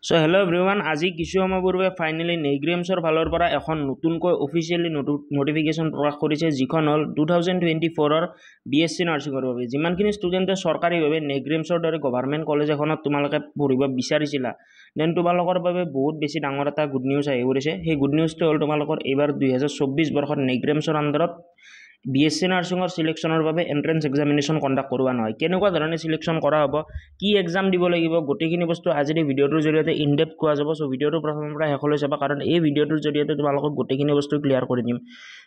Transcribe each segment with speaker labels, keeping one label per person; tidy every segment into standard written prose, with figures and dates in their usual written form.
Speaker 1: So hello everyone, আজি কিছু সময় পূৰ্বে ফাইনেলি নেগ্ৰিমছৰ ফালৰ পৰা এখন নতুনকৈ অফিচিয়েলি নোটিফিকেশ্যন প্ৰকাশ কৰিছে যিখন হ'ল 2024 বিএসসি নাৰ্ছিঙৰ বাবে যিমানখিনি ষ্টুডেণ্টে চৰকাৰীভাৱে নেগ্ৰিমছৰ দৰে গভৰ্ণমেণ্ট কলেজ এখনত তোমালোকে পঢ়িব বিচাৰিছিলা দেন তোমালোকৰ বাবে বহুত বেছি ডাঙৰ এটা গুড নিউজ আহি পৰিছে সেই গুড নিউজটো হ'ল তোমালোকৰ এইবাৰ 2024 বৰ্ষত নেগ্ৰিমছৰ আণ্ডাৰত বিএসসি নাৰ্ছিঙৰ সিলেকশ্যনৰ বাবে এন্ট্ৰেন্স এক্সামিনেশ্যন কণ্ডাক্ট কৰোৱা নহয় কেনেকুৱা ধৰণে সিলেকশ্যন কৰা হ'ব কি এক্সাম দিব লাগিব গোটেইখিনি বস্তু আজিৰ এই ভিডিঅ'টোৰ জৰিয়তে ইনডেপথ কোৱা যাব সো ভিডিঅ'টো প্ৰথমৰ পৰা শেষলৈ চাবা কাৰণ এই ভিডিঅ'টোৰ জৰিয়তে তোমালোকক গোটেইখিনি বস্তু ক্লিয়াৰ কৰি দিম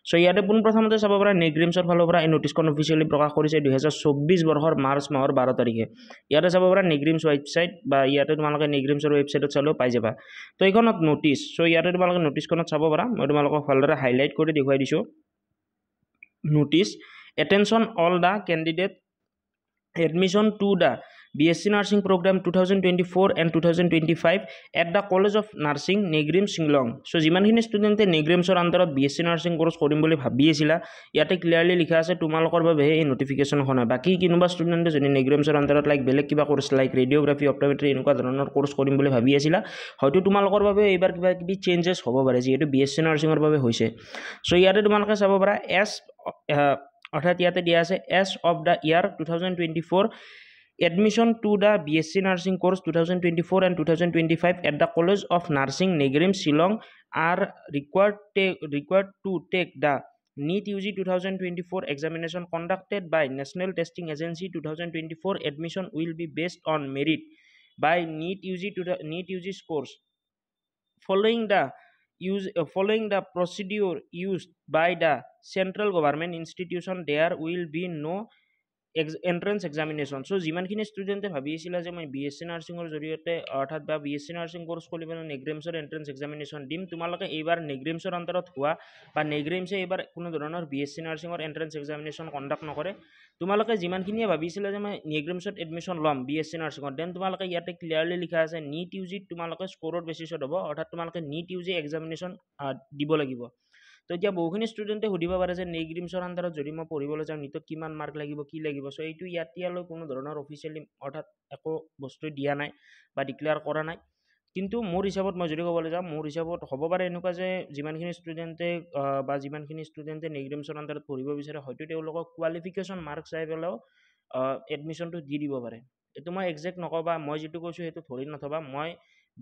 Speaker 1: সো ইয়াতে পোনপ্ৰথমতে চাব পৰা নেগ্ৰিমছৰ ফালৰ পৰা এই নোটিছখন অফিচিয়েলি প্ৰকাশ কৰিছে 2024 বৰ্ষৰ মাৰ্চ মাহৰ 12 তাৰিখে ইয়াতে চাব পৰা নেগ্ৰিমছ ৱেবছাইট বা ইয়াতে তোমালোকে নেগ্ৰিমছৰ ৱেবছাইটত চালেও পাই যাবা তো এইখনত নোটিছ সো ইয়াতে তোমালোকে নোটিছখনত চাব পৰা মই তোমালোকক ভালদৰে হাইলাইট কৰি দেখুৱাই দিছোঁ Notice attention all the candidate admission to the BSc Nursing Program 2024 and 2025 at the College of Nursing Negrim Shillong. So যিমানখিনি ষ্টুডেণ্টে নেগ্ৰিমছৰ আণ্ডাৰত BSc Nursing কোৰ্চ কৰিম বুলি ভাবি আছিলা ইয়াতে ক্লিয়াৰলি লিখা আছে তোমালোকৰ বাবে এই নোটিফিকেশ্যনখন হয় বাকি কোনোবা ষ্টুডেণ্টে যদি নেগ্ৰিমছৰ আণ্ডাৰত লাইক বেলেগ কিবা কোৰ্চ লাইক ৰেডিঅ'গ্ৰাফি অপটোমেট্ৰি এনেকুৱা ধৰণৰ কোৰ্চ কৰিম বুলি ভাবি আছিলা হয়তো তোমালোকৰ বাবে এইবাৰ কিবা কিবি চেঞ্জেছ হ'ব পাৰে যিহেতু BSc Nursingৰ বাবে হৈছে সো ইয়াতে তোমালোকে চাব পাৰা এছ অৰ্থাৎ ইয়াতে দিয়া আছে S of the year 2024 admission to the BSc Nursing course 2024 and 2025 at the College of Nursing Negrim Shillong are required to take the NEET UG 2024 examination conducted by National Testing Agency 2024 admission will be based on merit by NEET UG scores following the procedure used by the central government institution there will be no entrance examination so যিমানখিনি ষ্টুডেণ্টে ভাবি আছিলা যে মই BSc নাৰ্ছিঙৰ জৰিয়তে অৰ্থাৎ বা BSc nursing course কৰি পেলাই নেগ্ৰিমছৰ এন্ট্ৰেন্স এক্সামিনেশ্যন দিম তোমালোকে এইবাৰ নেগ্ৰিমছৰ আণ্ডাৰত হোৱা বা নেগ্ৰিমছে এইবাৰ কোনো ধৰণৰ বিএসসি নাৰ্ছিঙৰ এন্ট্ৰেন্স এক্সামিনেশ্যন কণ্ডাক্ট নকৰে তোমালোকে যিমানখিনিয়ে ভাবিছিলা যে মই নেগ্ৰিমছত এডমিশ্যন ল'ম বিএসসি নাৰ্ছিঙত দেন তোমালোকে ইয়াতে ক্লিয়াৰলি লিখা আছে NEET UG তোমালোকে স্ক'ৰৰ বেচিছত হ'ব অৰ্থাৎ তোমালোকে NEET UG এক্সামিনেশ্যন দিব লাগিব তো এতিয়া বহুখিনি ষ্টুডেণ্টে সুধিব পাৰে যে নেগ্ৰিমছৰ আণ্ডাৰত যদি মই পঢ়িবলৈ যাওঁ নিটত কিমান মাৰ্ক লাগিব কি লাগিব সো এইটো ইয়ালৈ কোনো ধৰণৰ অফিচিয়েলি অৰ্থাৎ একো বস্তু দিয়া নাই বা ডিক্লেয়াৰ কৰা নাই কিন্তু মোৰ হিচাপত মই যদি ক'বলৈ যাওঁ মোৰ হিচাপত হ'ব পাৰে এনেকুৱা যে যিমানখিনি ষ্টুডেণ্টে নেগ্ৰিমছৰ আণ্ডাৰত পঢ়িব বিচাৰে হয়তো তেওঁলোকক কোৱালিফিকেশ্যন মাৰ্ক চাই পেলাইও এডমিশ্যনটো দি দিব পাৰে এইটো মই একজেক্ট নকওঁ বা মই যিটো কৈছোঁ সেইটো ধৰি নথবা মই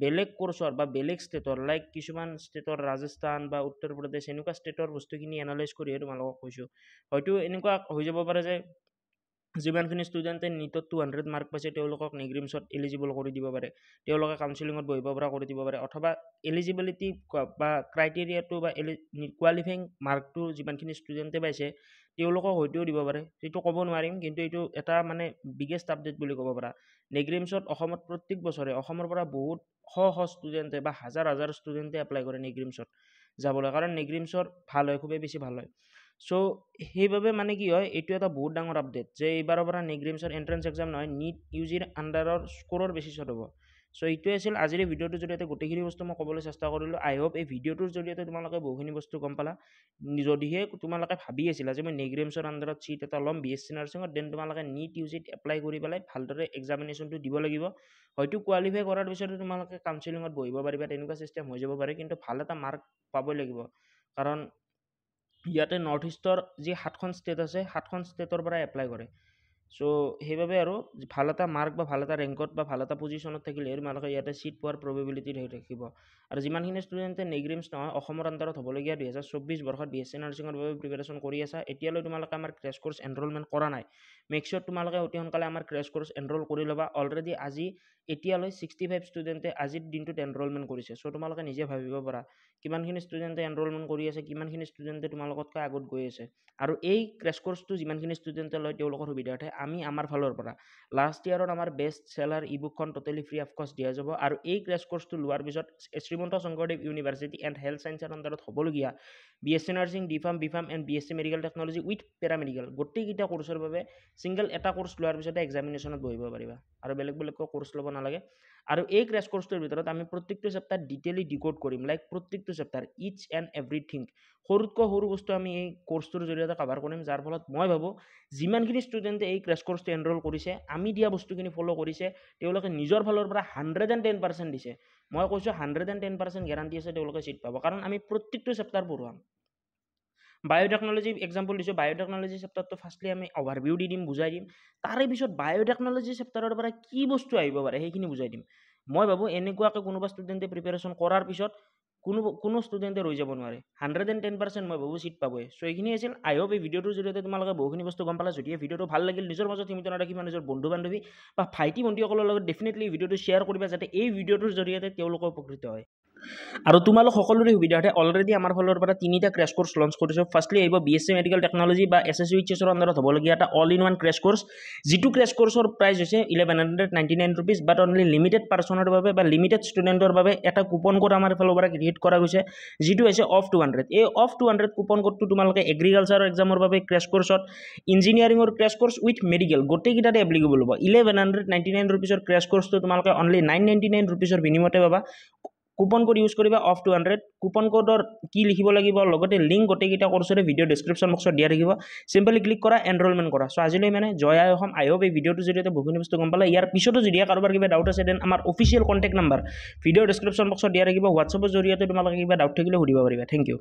Speaker 1: বেলেগ কোৰ্চৰ বা বেলেগ ষ্টেটৰ লাইক কিছুমান ষ্টেটৰ ৰাজস্থান বা উত্তৰ প্ৰদেশ এনেকুৱা ষ্টেটৰ বস্তুখিনি এনালাইজ কৰিহে তোমালোকক কৈছোঁ হয়তো এনেকুৱা হৈ যাব পাৰে যে যিমানখিনি ষ্টুডেণ্টে নিটত 200 মাৰ্ক পাইছে তেওঁলোকক নেগ্ৰিমছত এলিজিবল কৰি দিব পাৰে তেওঁলোকে কাউন্সিলিঙত বহিব পৰা কৰি দিব পাৰে অথবা এলিজিবিলিটি বা ক্ৰাইটেৰিয়াটো বা কোৱালিফাইং মাৰ্কটো যিমানখিনি ষ্টুডেণ্টে পাইছে তেওঁলোকক হয়তো দিব পাৰে সেইটো ক'ব নোৱাৰিম কিন্তু এইটো এটা মানে বিগেষ্ট আপডেট বুলি ক'ব পাৰা নেগ্ৰিমছত অসমত প্ৰত্যেক বছৰে অসমৰ পৰা বহুত শ ষ্টুডেণ্টে বা হাজাৰ ষ্টুডেণ্টে এপ্লাই কৰে নেগ্ৰিমছত যাবলৈ কাৰণ নেগ্ৰিমছৰ ভাল হয় খুবেই বেছি ভাল হয় সো সেইবাবে মানে কি হয় এইটো এটা বহুত ডাঙৰ আপডেট যে এইবাৰৰ পৰা নেগ্ৰিমছৰ এন্ট্ৰেন্স এক্সাম নহয় NEET UGৰ আণ্ডাৰৰ স্ক'ৰৰ বেচিছত হ'ব সো এইটোৱে আছিল আজিৰ এই ভিডিঅ'টোৰ জৰিয়তে গোটেইখিনি বস্তু মই ক'বলৈ চেষ্টা কৰিলোঁ আই হোপ এই ভিডিঅ'টোৰ জৰিয়তে তোমালোকে বহুখিনি বস্তু গম পালা যদিহে তোমালোকে ভাবি আছিলা যে মই নেগ্ৰিমছৰ আণ্ডাৰত চিট এটা ল'ম বিএসসি নাৰ্ছিঙত দেন তোমালোকে NEET UGত এপ্লাই কৰি পেলাই ভালদৰে এক্সামিনেশ্যনটো দিব লাগিব হয়তো কোৱালিফাই কৰাৰ পিছতো তোমালোকে কাউন্সিলিঙত বহিব পাৰিবা তেনেকুৱা চিষ্টেম হৈ যাব পাৰে কিন্তু ভাল এটা মাৰ্ক পাবই লাগিব কাৰণ ইয়াতে নৰ্থ ইষ্টৰ যি 7খন ষ্টেট আছে 7খন ষ্টেটৰ পৰা এপ্লাই কৰে সো সেইবাবে আৰু ভাল এটা মাৰ্ক বা ভাল এটা ৰেংকত বা ভাল এটা পজিশ্যনত থাকিলে তোমালোকে ইয়াতে চিট পোৱাৰ প্ৰবেবিলিটি থাকিব আৰু যিমানখিনি ষ্টুডেণ্টে নেগ্ৰিমছ নহয় অসমৰ আণ্ডাৰত হ'বলগীয়া 2024 বৰ্ষত বিএসসি নাৰ্ছিঙৰ বাবে প্ৰিপেৰেশ্যন কৰি আছা এতিয়ালৈ তোমালোকে আমাৰ ক্ৰেছ কোৰ্চ এনৰোলমেণ্ট কৰা নাই মেক শ্যোৰ তোমালোকে অতি সোনকালে আমাৰ ক্ৰেছ কোৰ্চ এনৰোল কৰি ল'বা অলৰেডি আজি এতিয়ালৈ 65 ষ্টুডেণ্টে আজিৰ দিনটোত এনৰোলমেণ্ট কৰিছে সো তোমালোকে নিজে ভাবিব পাৰা কিমানখিনি ষ্টুডেণ্টে এনৰোলমেণ্ট কৰি আছে কিমানখিনি ষ্টুডেণ্টে তোমালোকতকৈ আগত গৈ আছে আৰু এই ক্ৰেছ কোৰ্চটো যিমানখিনি ষ্টুডেণ্টে লয় তেওঁলোকৰ সুবিধাৰ্থে আমি আমাৰ ফালৰ পৰা লাষ্ট ইয়াৰত আমাৰ বেষ্ট সেলাৰ ইবুকখন টোটেলি ফ্ৰী অফ কষ্ট দিয়া যাব আৰু এই ক্ৰেছ কোৰ্চটো লোৱাৰ পিছত Srimanta Sankardeva university and health ছায়েন্সৰ আণ্ডাৰত হ'বলগীয়া BSc nursing D Pharm and BSc medical technology with paramedical গোটেইকেইটা কোৰ্চৰ বাবে সিংগল এটা কোৰ্চ লোৱাৰ পিছতে এক্সামিনেশ্যনত বহিব পাৰিবা আৰু বেলেগকৈ কোৰ্চ ল'ব নালাগে আৰু এই ক্ৰেছ কোৰ্সটোৰ ভিতৰত আমি প্ৰত্যেকটো চেপ্টাৰ ডিটেইলি ডিকোড কৰিম লাইক প্ৰত্যেকটো চেপ্টাৰ ইচ এণ্ড এভৰিথিং সৰুতকৈ সৰু বস্তু আমি এই কোৰ্সটোৰ জৰিয়তে কভাৰ কৰিম যাৰ ফলত মই ভাবো যিমানখিনি ষ্টুডেণ্টে এই ক্ৰেছ কোৰ্সটো এনৰোল কৰিছে আমি দিয়া বস্তুখিনি ফলো কৰিছে তেওঁলোকে নিজৰ ফালৰ পৰা 110% দিছে মই কৈছো 110% গ্যাৰান্টি আছে তেওঁলোকে সিট পাব কাৰণ আমি প্ৰত্যেকটো চেপ্টাৰ পঢ়াম বায়োটেকনলজি এক্সাম্পল দিছো বায়োটেকনলজি চেপ্টাৰটো ফাৰ্ষ্টলি আমি ওভাৰভিউ দি দিম বুজাই দিম তাৰে পিছত বায়োটেকনলজি চেপ্টাৰৰ পৰা কি বস্তু আহিব পাৰে সেইখিনি বুজাই দিম মই ভাবো এনেকুৱাকৈ কোনোবা ষ্টুডেণ্টে প্ৰিপাৰেচন কৰাৰ পিছত কোনো ষ্টুডেণ্টে ৰৈ যাব নোৱাৰে 110% মই ভাবো সিট পাবই সো এইখিনি আছিল আই হোপ এই ভিডিঅ'টোৰ জৰিয়তে তোমালোকে বহুখিনি বস্তু গম পালা যদি এই ভিডিঅ'টো ভাল লাগিল নিজৰ মাজত সীমিত নাৰাখিবা নিজৰ বন্ধু বান্ধৱী বা ভাইটি ভণ্টিসকলৰ লগত ডেফিনেটলি ভিডিঅ'টো শ্বেয়াৰ কৰিবা যাতে এই ভিডিঅ'টোৰ জৰিয়তে তেওঁলোকে উপকৃত হয় আৰু তোমালোক সকলোৰে সুবিধাৰ্থে অলৰেডি আমাৰ ফালৰ পৰা তিনিটা ক্ৰেছ কোৰ্স লঞ্চ কৰিছো ফাৰ্ষ্টলি আহিব বিএসসি মেডিকেল টেকনলজি বা এছএছইএইচএছৰ আন্ডাৰত হ'বলগীয়া এটা all in one crash course যিটো ক্ৰেছ কোৰ্সৰ প্ৰাইচ হৈছে 1199 रुपीस বাট অনলি লিমিটেড পাৰ্সনৰ বাবে বা লিমিটেড ষ্টুডেণ্টৰ বাবে এটা কুপন কোড আমাৰ ফালৰ পৰা ক্ৰিয়েট কৰা গৈছে যিটো হৈছে অফ 200 এই অফ 200 কুপন কোডটো তোমালোকে এগ্ৰিকালচাৰৰ এক্সামৰ বাবে ক্ৰেছ কোৰ্সত ইঞ্জিনিয়াৰিঙৰ ক্ৰেছ কোৰ্স উইথ মেডিকেল গোটেইকেইটাতে এপ্লিকেবল হ'ব 1199 रुपीसৰ ক্ৰেছ কোৰ্সটো তোমালোকে অনলি 999 रुपीसৰ বিনিময়তে পাবা কুপন কোড ইউজ কৰিবা অফ 200 কুপন কোডৰ কি লিখিব লাগিব লগতে লিংক গোটেইকেইটা কোৰ্সৰে ভিডিও ডেসক্ৰিপচন বক্সত দিয়া থাকিব সিম্পলি ক্লিক কৰা এনৰোলমেন্ট কৰা সো আজিলৈ মানে জয় আই অসম আই হোপ এই ভিডিওটো জৰিয়তে বহুখিনি বস্তু গম পালা ইয়াৰ পিছতো যদি কাৰোবাৰ কিবা ডাউট আছে দেন আমাৰ official contact number video description বক্সত দিয়া থাকিব হোৱাটছএপৰ জৰিয়তে তোমালোকে কিবা ডাউট থাকিলে সুধিব পাৰিবা থ্যাংক ইউ